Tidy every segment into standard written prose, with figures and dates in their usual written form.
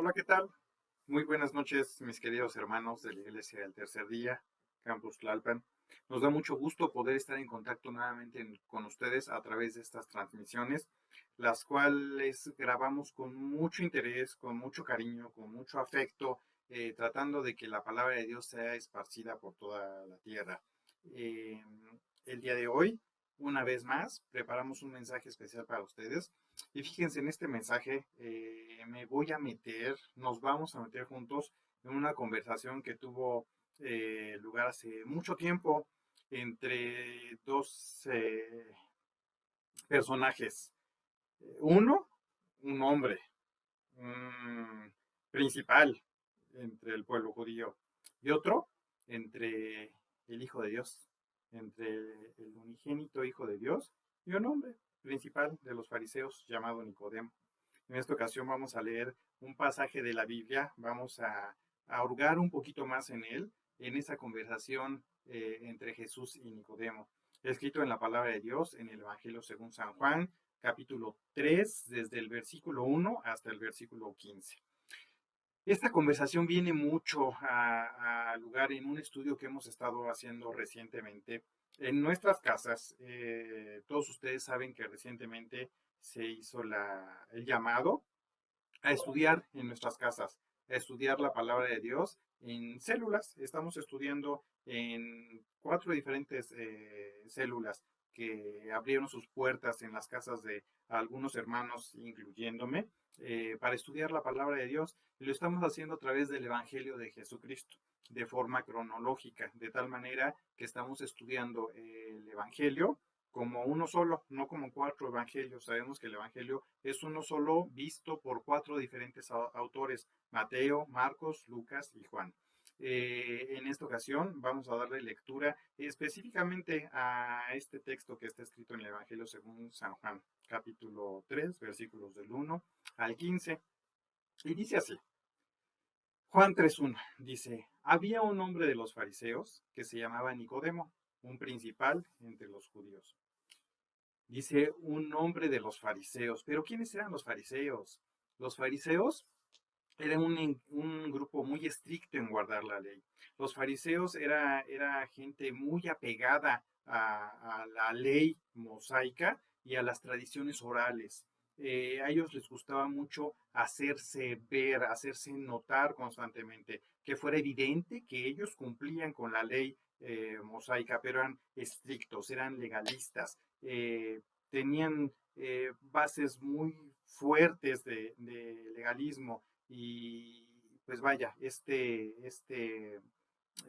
Hola, ¿qué tal? Muy buenas noches, mis queridos hermanos de la Iglesia del Tercer Día, Campus Tlalpan. Nos da mucho gusto poder estar en contacto nuevamente con ustedes a través de estas transmisiones, las cuales grabamos con mucho interés, con mucho cariño, con mucho afecto, tratando de que la palabra de Dios sea esparcida por toda la tierra. Eh, el día de hoy, una vez más, preparamos un mensaje especial para ustedes. Y fíjense, en este mensaje nos vamos a meter juntos en una conversación que tuvo lugar hace mucho tiempo entre dos personajes. Uno, un hombre, un principal entre el pueblo judío, y otro entre el Hijo de Dios, entre el unigénito Hijo de Dios y un hombre principal de los fariseos llamado Nicodemo. En esta ocasión vamos a leer un pasaje de la Biblia, vamos a hurgar un poquito más en él, en esa conversación entre Jesús y Nicodemo. Escrito en la palabra de Dios, en el Evangelio según San Juan, capítulo 3, desde el versículo 1 hasta el versículo 15. Esta conversación viene mucho a lugar en un estudio que hemos estado haciendo recientemente en nuestras casas. Todos ustedes saben que recientemente se hizo el llamado a estudiar en nuestras casas, a estudiar la palabra de Dios en células. Estamos estudiando en 4 diferentes células que abrieron sus puertas en las casas de algunos hermanos, incluyéndome, para estudiar la palabra de Dios. Y lo estamos haciendo a través del Evangelio de Jesucristo, de forma cronológica, de tal manera que estamos estudiando el Evangelio como uno solo, no como 4 evangelios. Sabemos que el evangelio es uno solo visto por 4 diferentes autores: Mateo, Marcos, Lucas y Juan. En esta ocasión vamos a darle lectura específicamente a este texto que está escrito en el Evangelio según San Juan, capítulo 3, versículos del 1 al 15. Y dice así: Juan 3:1 dice: había un hombre de los fariseos que se llamaba Nicodemo, un principal entre los judíos. Dice un hombre de los fariseos. ¿Pero quiénes eran los fariseos? Los fariseos eran un grupo muy estricto en guardar la ley. Los fariseos era gente muy apegada a la ley mosaica y a las tradiciones orales. A ellos les gustaba mucho hacerse ver, hacerse notar constantemente, que fuera evidente que ellos cumplían con la ley mosaica, pero eran estrictos, eran legalistas, tenían bases muy fuertes de legalismo. Y pues vaya,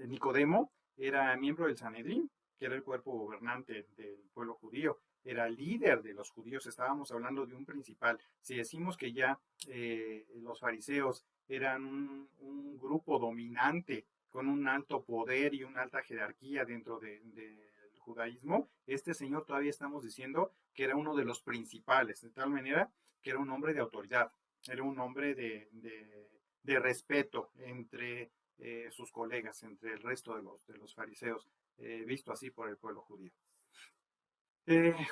Nicodemo era miembro del Sanedrín, que era el cuerpo gobernante del pueblo judío, era líder de los judíos. Estábamos hablando de un principal. Si decimos que ya los fariseos eran un grupo dominante con un alto poder y una alta jerarquía dentro del judaísmo, este señor todavía estamos diciendo que era uno de los principales, de tal manera que era un hombre de autoridad, era un hombre de respeto entre sus colegas, entre el resto de los fariseos, visto así por el pueblo judío.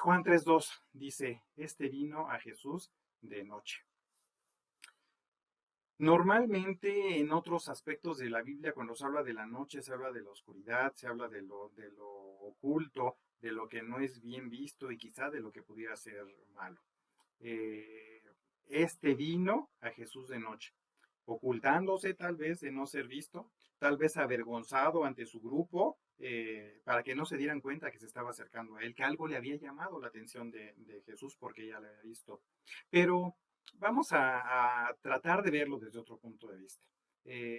Juan 3:2 dice: este vino a Jesús de noche. Normalmente en otros aspectos de la Biblia, cuando se habla de la noche, se habla de la oscuridad, se habla de lo oculto, de lo que no es bien visto y quizá de lo que pudiera ser malo. Eh, este vino a Jesús de noche, ocultándose tal vez de no ser visto, tal vez avergonzado ante su grupo, para que no se dieran cuenta que se estaba acercando a él, que algo le había llamado la atención de Jesús porque ya le había visto. Pero vamos a tratar de verlo desde otro punto de vista.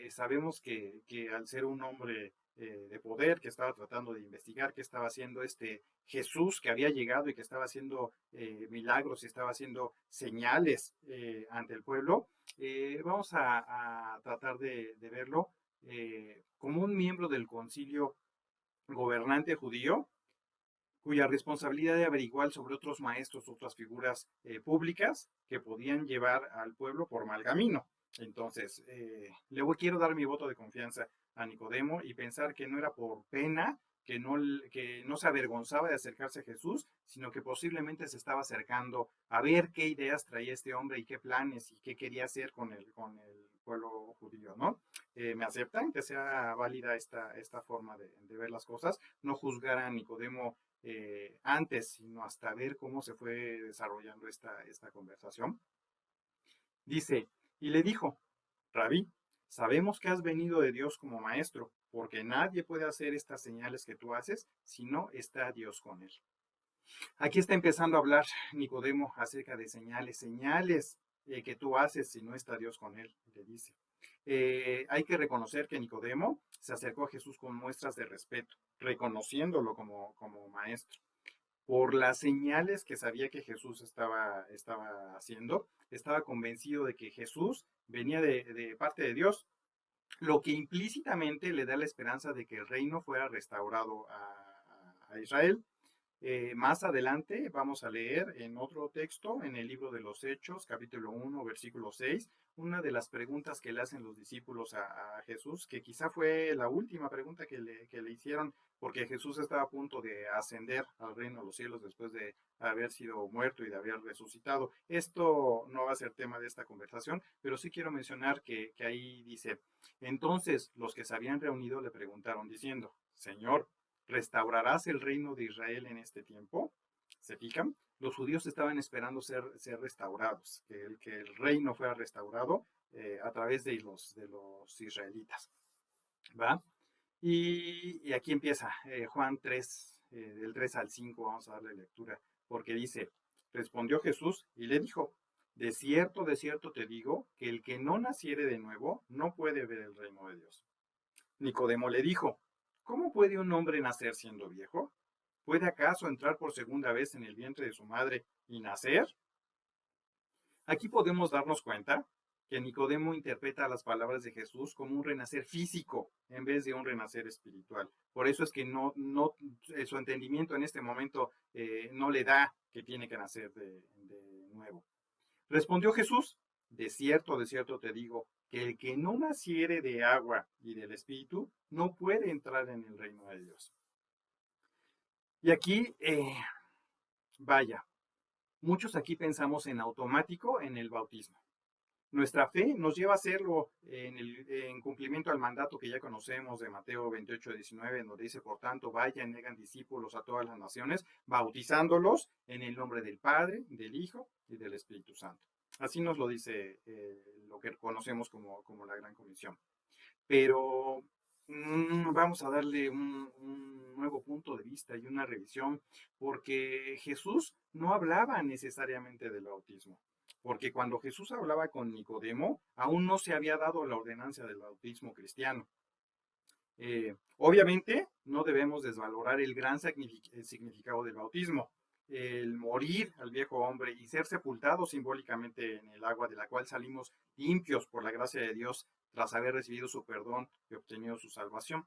Sabemos que al ser un hombre de poder, que estaba tratando de investigar qué estaba haciendo este Jesús que había llegado y que estaba haciendo milagros y estaba haciendo señales ante el pueblo, vamos a tratar de verlo como un miembro del concilio gobernante judío, cuya responsabilidad de averiguar sobre otros maestros, otras figuras públicas que podían llevar al pueblo por mal camino. Entonces, quiero dar mi voto de confianza a Nicodemo y pensar que no era por pena, que no se avergonzaba de acercarse a Jesús, sino que posiblemente se estaba acercando a ver qué ideas traía este hombre y qué planes y qué quería hacer con el pueblo judío, ¿no? ¿Me aceptan que sea válida esta forma de ver las cosas? No juzgar a Nicodemo antes, sino hasta ver cómo se fue desarrollando esta conversación. Dice, y le dijo, Rabí, sabemos que has venido de Dios como maestro, porque nadie puede hacer estas señales que tú haces si no está Dios con él. Aquí está empezando a hablar Nicodemo acerca de señales que tú haces si no está Dios con él, le dice. Hay que reconocer que Nicodemo se acercó a Jesús con muestras de respeto, reconociéndolo como maestro. Por las señales que sabía que Jesús estaba haciendo, estaba convencido de que Jesús venía de parte de Dios, lo que implícitamente le da la esperanza de que el reino fuera restaurado a Israel. Más adelante vamos a leer en otro texto, en el libro de los Hechos, capítulo 1, versículo 6, una de las preguntas que le hacen los discípulos a Jesús, que quizá fue la última pregunta que le hicieron, porque Jesús estaba a punto de ascender al reino de los cielos después de haber sido muerto y de haber resucitado. Esto no va a ser tema de esta conversación, pero sí quiero mencionar que ahí dice, entonces los que se habían reunido le preguntaron diciendo, Señor, ¿restaurarás el reino de Israel en este tiempo? ¿Se fijan? Los judíos estaban esperando ser restaurados, que el reino fuera restaurado a través de los israelitas. ¿Va? Y aquí empieza Juan 3, del 3 al 5, vamos a darle lectura, porque dice, respondió Jesús y le dijo, de cierto te digo, que el que no naciere de nuevo no puede ver el reino de Dios. Nicodemo le dijo, ¿cómo puede un hombre nacer siendo viejo? ¿Puede acaso entrar por segunda vez en el vientre de su madre y nacer? Aquí podemos darnos cuenta que Nicodemo interpreta las palabras de Jesús como un renacer físico en vez de un renacer espiritual. Por eso es que su entendimiento en este momento no le da que tiene que nacer de nuevo. Respondió Jesús, de cierto te digo, que el que no naciere de agua y del Espíritu no puede entrar en el reino de Dios. Y aquí, vaya, muchos aquí pensamos en automático en el bautismo. Nuestra fe nos lleva a hacerlo en cumplimiento al mandato que ya conocemos de Mateo 28:19, en donde dice, por tanto, vayan y hagan discípulos a todas las naciones, bautizándolos en el nombre del Padre, del Hijo y del Espíritu Santo. Así nos lo dice lo que conocemos como la Gran Comisión. Pero vamos a darle un nuevo punto de vista y una revisión, porque Jesús no hablaba necesariamente del bautismo. Porque cuando Jesús hablaba con Nicodemo, aún no se había dado la ordenanza del bautismo cristiano. Obviamente, no debemos desvalorar el gran significado del bautismo. El morir al viejo hombre y ser sepultado simbólicamente en el agua de la cual salimos limpios por la gracia de Dios tras haber recibido su perdón y obtenido su salvación.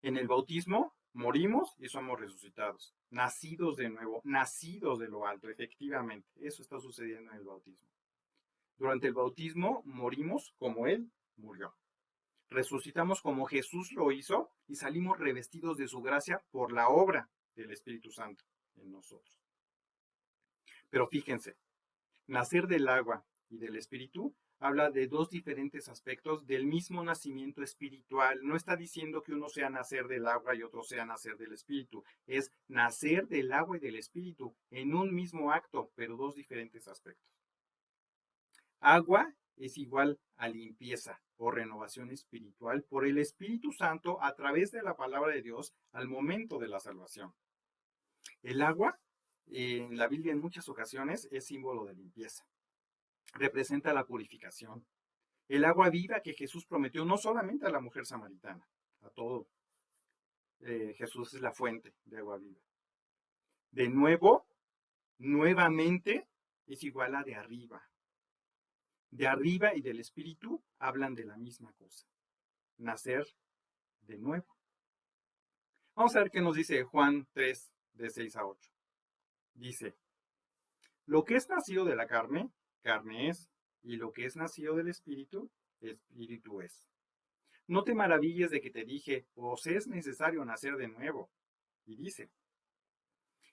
En el bautismo morimos y somos resucitados, nacidos de nuevo, nacidos de lo alto, efectivamente. Eso está sucediendo en el bautismo. Durante el bautismo morimos como Él murió. Resucitamos como Jesús lo hizo y salimos revestidos de su gracia por la obra del Espíritu Santo en nosotros. Pero fíjense, nacer del agua y del Espíritu habla de dos diferentes aspectos del mismo nacimiento espiritual. No está diciendo que uno sea nacer del agua y otro sea nacer del Espíritu. Es nacer del agua y del Espíritu en un mismo acto, pero dos diferentes aspectos. Agua es igual a limpieza o renovación espiritual por el Espíritu Santo a través de la palabra de Dios al momento de la salvación. El agua en la Biblia en muchas ocasiones es símbolo de limpieza. Representa la purificación. El agua viva que Jesús prometió no solamente a la mujer samaritana, a todo. Jesús es la fuente de agua viva. De nuevo, nuevamente, es igual a de arriba. De arriba y del Espíritu hablan de la misma cosa. Nacer de nuevo. Vamos a ver qué nos dice Juan 3, de 6 a 8. Dice, lo que es nacido de la carne, carne es, y lo que es nacido del Espíritu, Espíritu es. No te maravilles de que te dije, os es necesario nacer de nuevo. Y dice,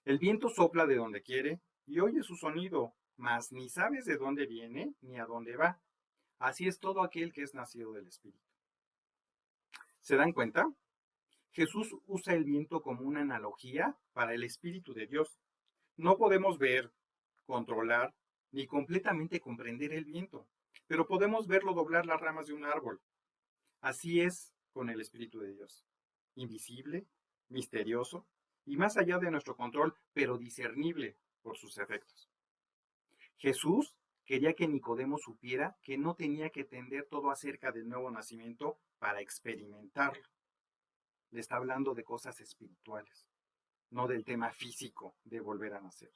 el viento sopla de donde quiere y oye su sonido, mas ni sabes de dónde viene ni a dónde va. Así es todo aquel que es nacido del Espíritu. ¿Se dan cuenta? Jesús usa el viento como una analogía para el Espíritu de Dios. No podemos ver, controlar, ni completamente comprender el viento, pero podemos verlo doblar las ramas de un árbol. Así es con el Espíritu de Dios. Invisible, misterioso y más allá de nuestro control, pero discernible por sus efectos. Jesús quería que Nicodemo supiera que no tenía que entender todo acerca del nuevo nacimiento para experimentarlo. Le está hablando de cosas espirituales, no del tema físico de volver a nacer.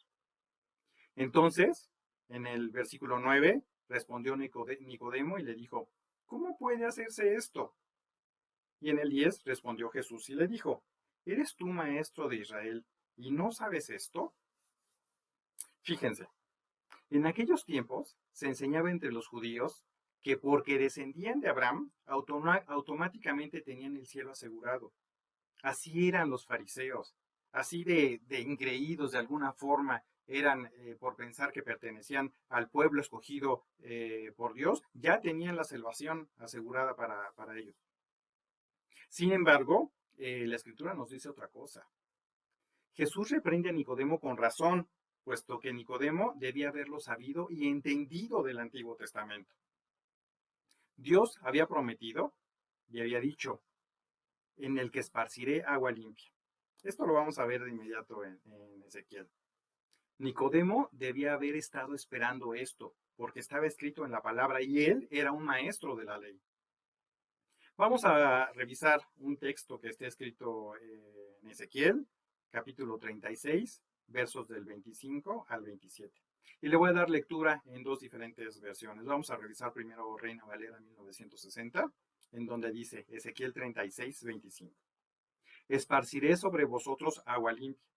Entonces, en el versículo 9, respondió Nicodemo y le dijo, ¿cómo puede hacerse esto? Y en el 10 respondió Jesús y le dijo, ¿eres tú maestro de Israel y no sabes esto? Fíjense, en aquellos tiempos se enseñaba entre los judíos que porque descendían de Abraham, automáticamente tenían el cielo asegurado. Así eran los fariseos, así de ingreídos de alguna forma eran por pensar que pertenecían al pueblo escogido por Dios, ya tenían la salvación asegurada para ellos. Sin embargo, la escritura nos dice otra cosa. Jesús reprende a Nicodemo con razón, puesto que Nicodemo debía haberlo sabido y entendido del Antiguo Testamento. Dios había prometido y había dicho, en el que esparciré agua limpia. Esto lo vamos a ver de inmediato en Ezequiel. Nicodemo debía haber estado esperando esto, porque estaba escrito en la palabra y él era un maestro de la ley. Vamos a revisar un texto que está escrito en Ezequiel, capítulo 36, versos del 25 al 27. Y le voy a dar lectura en dos diferentes versiones. Vamos a revisar primero Reina Valera 1960, en donde dice Ezequiel 36, 25. Esparciré sobre vosotros agua limpia,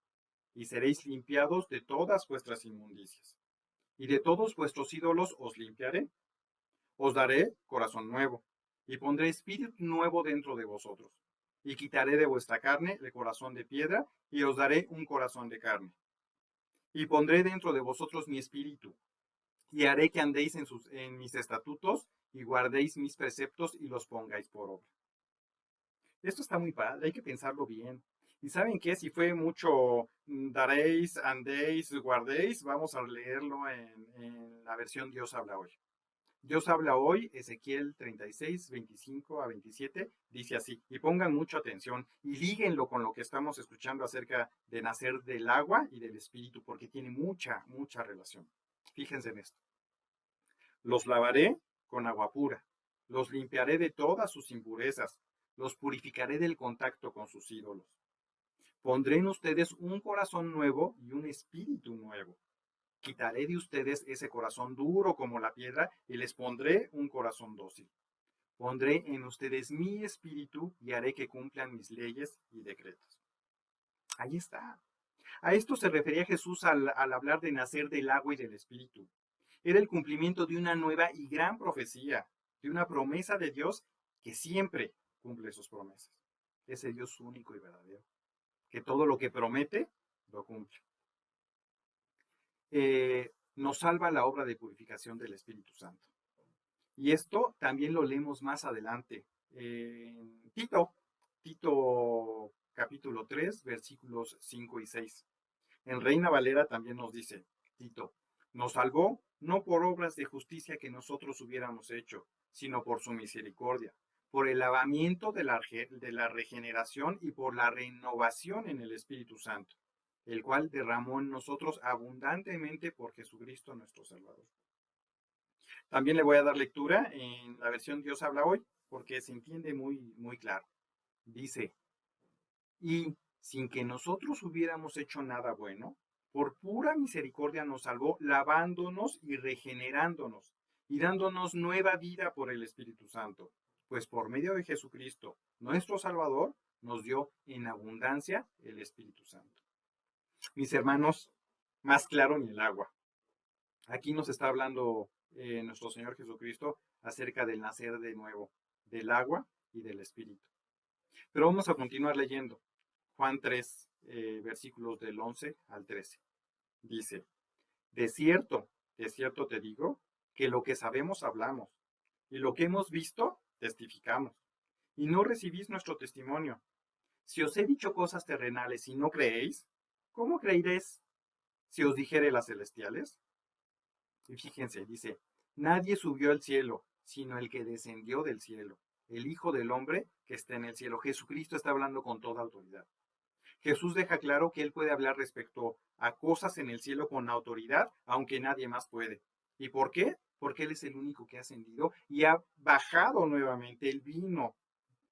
y seréis limpiados de todas vuestras inmundicias. Y de todos vuestros ídolos os limpiaré. Os daré corazón nuevo, y pondré espíritu nuevo dentro de vosotros. Y quitaré de vuestra carne el corazón de piedra, y os daré un corazón de carne. Y pondré dentro de vosotros mi espíritu, y haré que andéis en mis estatutos, y guardéis mis preceptos, y los pongáis por obra. Esto está muy padre, hay que pensarlo bien. ¿Y saben qué? Si fue mucho daréis, andéis, guardéis, vamos a leerlo en la versión Dios habla hoy. Dios habla hoy, Ezequiel 36, 25 a 27, dice así, y pongan mucha atención y líguenlo con lo que estamos escuchando acerca de nacer del agua y del espíritu, porque tiene mucha, mucha relación. Fíjense en esto. Los lavaré con agua pura, los limpiaré de todas sus impurezas, los purificaré del contacto con sus ídolos. Pondré en ustedes un corazón nuevo y un espíritu nuevo. Quitaré de ustedes ese corazón duro como la piedra y les pondré un corazón dócil. Pondré en ustedes mi espíritu y haré que cumplan mis leyes y decretos. Ahí está. A esto se refería Jesús al hablar de nacer del agua y del espíritu. Era el cumplimiento de una nueva y gran profecía, de una promesa de Dios que siempre cumple sus promesas. Ese Dios único y verdadero, que todo lo que promete, lo cumple. Nos salva la obra de purificación del Espíritu Santo. Y esto también lo leemos más adelante en Tito capítulo 3, versículos 5 y 6. En Reina Valera también nos dice, Tito, nos salvó no por obras de justicia que nosotros hubiéramos hecho, sino por su misericordia, por el lavamiento de la regeneración y por la renovación en el Espíritu Santo, el cual derramó en nosotros abundantemente por Jesucristo nuestro Salvador. También le voy a dar lectura en la versión Dios habla hoy, porque se entiende muy, muy claro. Dice, y sin que nosotros hubiéramos hecho nada bueno, por pura misericordia nos salvó, lavándonos y regenerándonos, y dándonos nueva vida por el Espíritu Santo, pues por medio de Jesucristo, nuestro Salvador, nos dio en abundancia el Espíritu Santo. Mis hermanos, más claro ni el agua. Aquí nos está hablando nuestro Señor Jesucristo acerca del nacer de nuevo, del agua y del Espíritu. Pero vamos a continuar leyendo. Juan 3, versículos del 11 al 13. Dice, de cierto te digo, que lo que sabemos hablamos, y lo que hemos visto, testificamos. Y no recibís nuestro testimonio. Si os he dicho cosas terrenales y no creéis, ¿cómo creeréis si os dijere las celestiales? Y fíjense, dice, nadie subió al cielo, sino el que descendió del cielo, el Hijo del Hombre que está en el cielo. Jesucristo está hablando con toda autoridad. Jesús deja claro que él puede hablar respecto a cosas en el cielo con autoridad, aunque nadie más puede. ¿Y por qué? Porque él es el único que ha ascendido y ha bajado nuevamente. Él vino,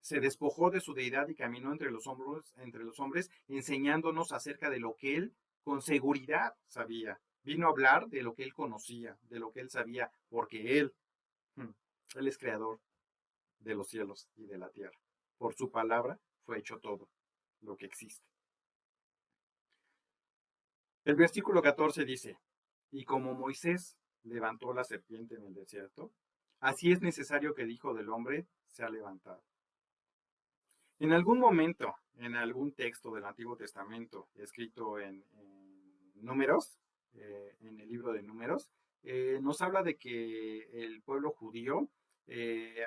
se despojó de su deidad y caminó entre los hombres, enseñándonos acerca de lo que él con seguridad sabía. Vino a hablar de lo que él conocía, de lo que él sabía, porque él es creador de los cielos y de la tierra. Por su palabra fue hecho todo lo que existe. El versículo 14 dice, y como Moisés levantó la serpiente en el desierto, así es necesario que el Hijo del Hombre sea levantado. En algún momento, en algún texto del Antiguo Testamento, escrito en Números, en el libro de Números, nos habla de que el pueblo judío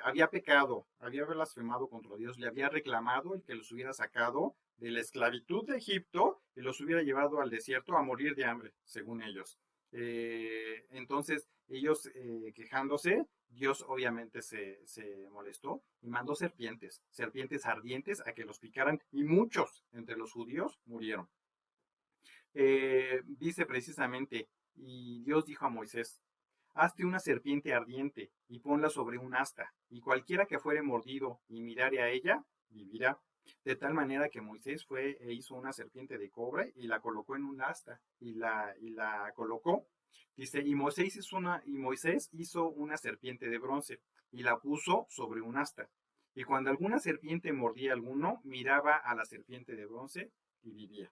había pecado, había blasfemado contra Dios, le había reclamado el que los hubiera sacado de la esclavitud de Egipto y los hubiera llevado al desierto a morir de hambre, según ellos. Entonces, ellos quejándose, Dios obviamente se molestó y mandó serpientes ardientes a que los picaran y muchos entre los judíos murieron. Dice precisamente, y Dios dijo a Moisés, hazte una serpiente ardiente y ponla sobre un asta, y cualquiera que fuere mordido y mirare a ella, vivirá. De tal manera que Moisés fue e hizo una serpiente de cobre y la colocó en un asta, y la colocó. Dice, y Moisés hizo una serpiente de bronce y la puso sobre un asta. Y cuando alguna serpiente mordía a alguno, miraba a la serpiente de bronce y vivía.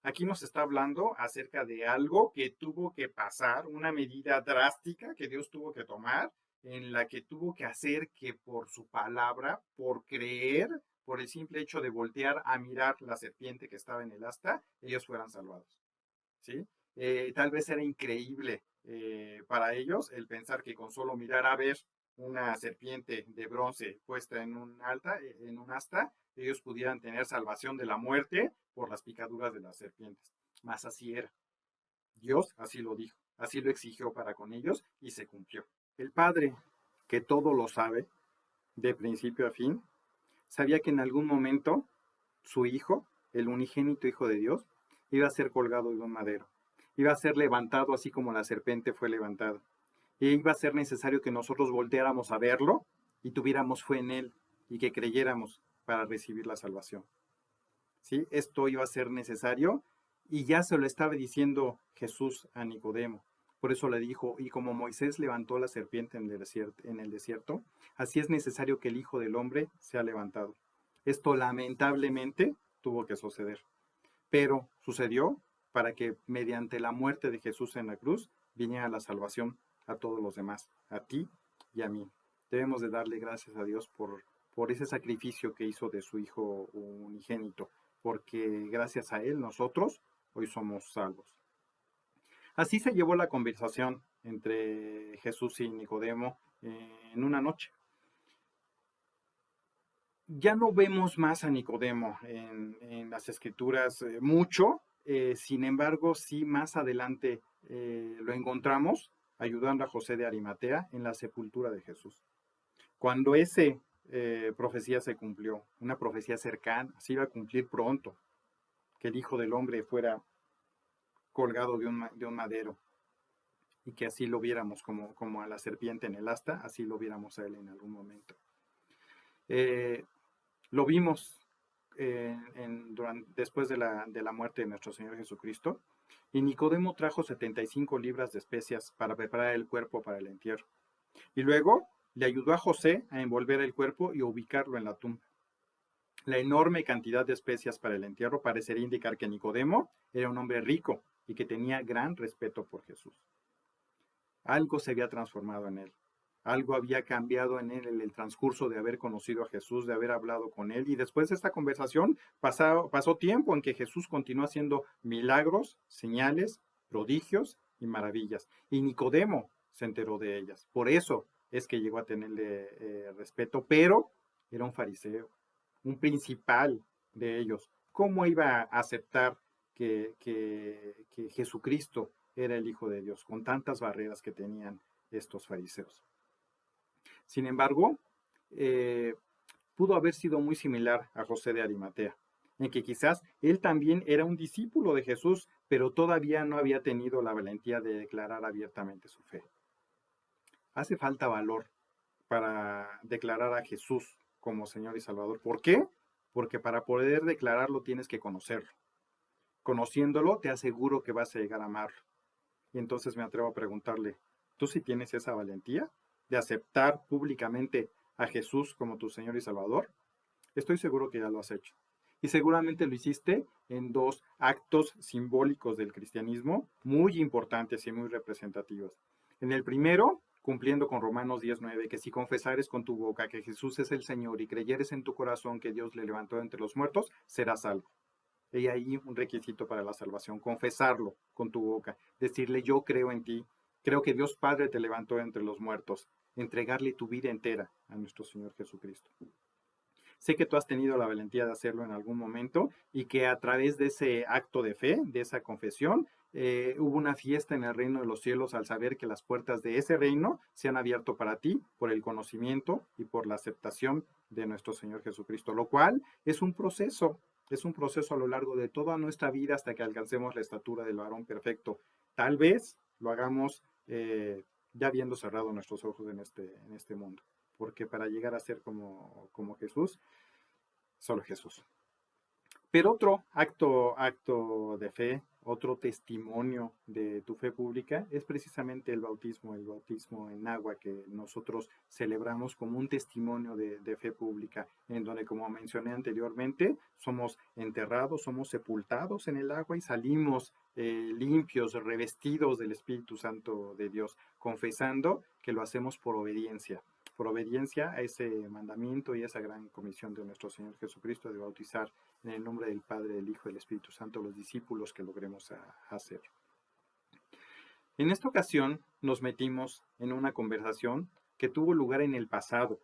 Aquí nos está hablando acerca de algo que tuvo que pasar, una medida drástica que Dios tuvo que tomar, en la que tuvo que hacer que por su palabra, por creer, por el simple hecho de voltear a mirar la serpiente que estaba en el asta, ellos fueran salvados. ¿Sí? Tal vez era increíble para ellos el pensar que con solo mirar a ver una serpiente de bronce puesta en en un asta, ellos pudieran tener salvación de la muerte por las picaduras de las serpientes. Mas así era. Dios así lo dijo, así lo exigió para con ellos y se cumplió. El Padre, que todo lo sabe, de principio a fin, sabía que en algún momento su Hijo, el unigénito Hijo de Dios, iba a ser colgado de un madero. Iba a ser levantado así como la serpiente fue levantada. Y iba a ser necesario que nosotros volteáramos a verlo y tuviéramos fe en él y que creyéramos para recibir la salvación. ¿Sí? Esto iba a ser necesario y ya se lo estaba diciendo Jesús a Nicodemo. Por eso le dijo, y como Moisés levantó la serpiente en el desierto, así es necesario que el Hijo del Hombre sea levantado. Esto lamentablemente tuvo que suceder, pero sucedió para que mediante la muerte de Jesús en la cruz viniera la salvación a todos los demás, a ti y a mí. Debemos de darle gracias a Dios por ese sacrificio que hizo de su Hijo unigénito, porque gracias a Él nosotros hoy somos salvos. Así se llevó la conversación entre Jesús y Nicodemo en una noche. Ya no vemos más a Nicodemo en las escrituras mucho, sin embargo, sí más adelante lo encontramos ayudando a José de Arimatea en la sepultura de Jesús. Cuando esa profecía se cumplió, una profecía cercana, se iba a cumplir pronto, que el Hijo del Hombre fuera colgado de un madero y que así lo viéramos como a la serpiente en el asta, así lo viéramos a él en algún momento. Lo vimos después de la muerte de nuestro Señor Jesucristo, y Nicodemo trajo 75 libras de especias para preparar el cuerpo para el entierro. Y luego le ayudó a José a envolver el cuerpo y ubicarlo en la tumba. La enorme cantidad de especias para el entierro parecería indicar que Nicodemo era un hombre rico y que tenía gran respeto por Jesús. Algo se había transformado en él. Algo había cambiado en él en el transcurso de haber conocido a Jesús, de haber hablado con él. Y después de esta conversación pasó tiempo en que Jesús continuó haciendo milagros, señales, prodigios y maravillas. Y Nicodemo se enteró de ellas. Por eso es que llegó a tenerle respeto, pero era un fariseo, un principal de ellos. ¿Cómo iba a aceptar que Jesucristo era el Hijo de Dios, con tantas barreras que tenían estos fariseos? Sin embargo, eh, pudo haber sido muy similar a José de Arimatea, en que quizás él también era un discípulo de Jesús, pero todavía no había tenido la valentía de declarar abiertamente su fe. Hace falta valor para declarar a Jesús como Señor y Salvador. ¿Por qué? Porque para poder declararlo tienes que conocerlo. Conociéndolo, te aseguro que vas a llegar a amarlo. Y entonces me atrevo a preguntarle, ¿tú sí tienes esa valentía de aceptar públicamente a Jesús como tu Señor y Salvador? Estoy seguro que ya lo has hecho. Y seguramente lo hiciste en dos actos simbólicos del cristianismo muy importantes y muy representativos. En el primero, cumpliendo con Romanos 10:9, que si confesares con tu boca que Jesús es el Señor y creyeres en tu corazón que Dios le levantó entre los muertos, serás salvo. Y ahí un requisito para la salvación, confesarlo con tu boca, decirle yo creo en ti, creo que Dios Padre te levantó entre los muertos, entregarle tu vida entera a nuestro Señor Jesucristo. Sé que tú has tenido la valentía de hacerlo en algún momento y que a través de ese acto de fe, de esa confesión, hubo una fiesta en el reino de los cielos al saber que las puertas de ese reino se han abierto para ti por el conocimiento y por la aceptación de nuestro Señor Jesucristo, lo cual es un proceso a lo largo de toda nuestra vida hasta que alcancemos la estatura del varón perfecto. Tal vez lo hagamos ya habiendo cerrado nuestros ojos en este mundo, porque para llegar a ser como Jesús, solo Jesús. Pero otro acto de fe, otro testimonio de tu fe pública es precisamente el bautismo en agua que nosotros celebramos como un testimonio de fe pública, en donde, como mencioné anteriormente, somos enterrados, somos sepultados en el agua y salimos limpios, revestidos del Espíritu Santo de Dios, confesando que lo hacemos por obediencia a ese mandamiento y a esa gran comisión de nuestro Señor Jesucristo de bautizar en el nombre del Padre, del Hijo y del Espíritu Santo los discípulos que logremos hacer. En esta ocasión nos metimos en una conversación que tuvo lugar en el pasado,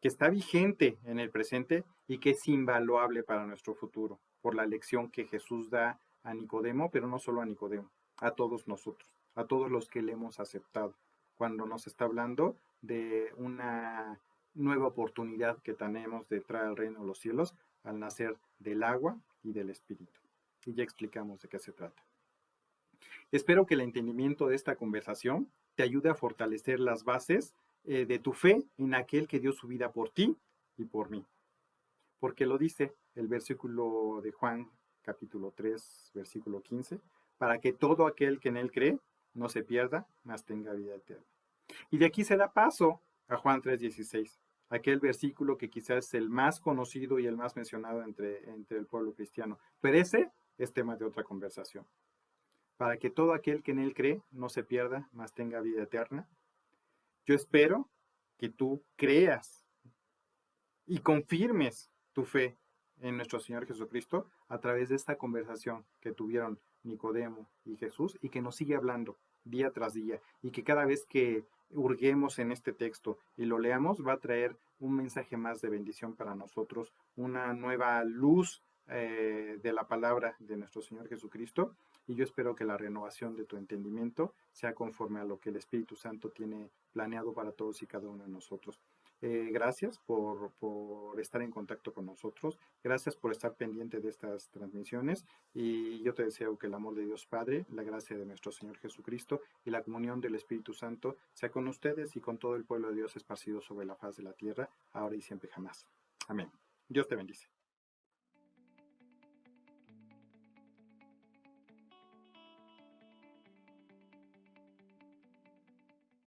que está vigente en el presente y que es invaluable para nuestro futuro, por la lección que Jesús da a Nicodemo, pero no solo a Nicodemo, a todos nosotros, a todos los que le hemos aceptado, cuando nos está hablando de una nueva oportunidad que tenemos de entrar al reino de los cielos al nacer del agua y del Espíritu. Y ya explicamos de qué se trata. Espero que el entendimiento de esta conversación te ayude a fortalecer las bases de tu fe en aquel que dio su vida por ti y por mí. Porque lo dice el versículo de Juan, capítulo 3, versículo 15, para que todo aquel que en él cree no se pierda, mas tenga vida eterna. Y de aquí se da paso a Juan 3:16, aquel versículo que quizás es el más conocido y el más mencionado entre el pueblo cristiano. Pero ese es tema de otra conversación. Para que todo aquel que en él cree no se pierda, mas tenga vida eterna. Yo espero que tú creas y confirmes tu fe en nuestro Señor Jesucristo a través de esta conversación que tuvieron Nicodemo y Jesús y que nos sigue hablando día tras día y que cada vez que hurguemos en este texto y lo leamos va a traer un mensaje más de bendición para nosotros, una nueva luz de la palabra de nuestro Señor Jesucristo, y yo espero que la renovación de tu entendimiento sea conforme a lo que el Espíritu Santo tiene planeado para todos y cada uno de nosotros. Gracias por estar en contacto con nosotros, gracias por estar pendiente de estas transmisiones, y yo te deseo que el amor de Dios Padre, la gracia de nuestro Señor Jesucristo y la comunión del Espíritu Santo sea con ustedes y con todo el pueblo de Dios esparcido sobre la faz de la tierra, ahora y siempre jamás. Amén. Dios te bendice.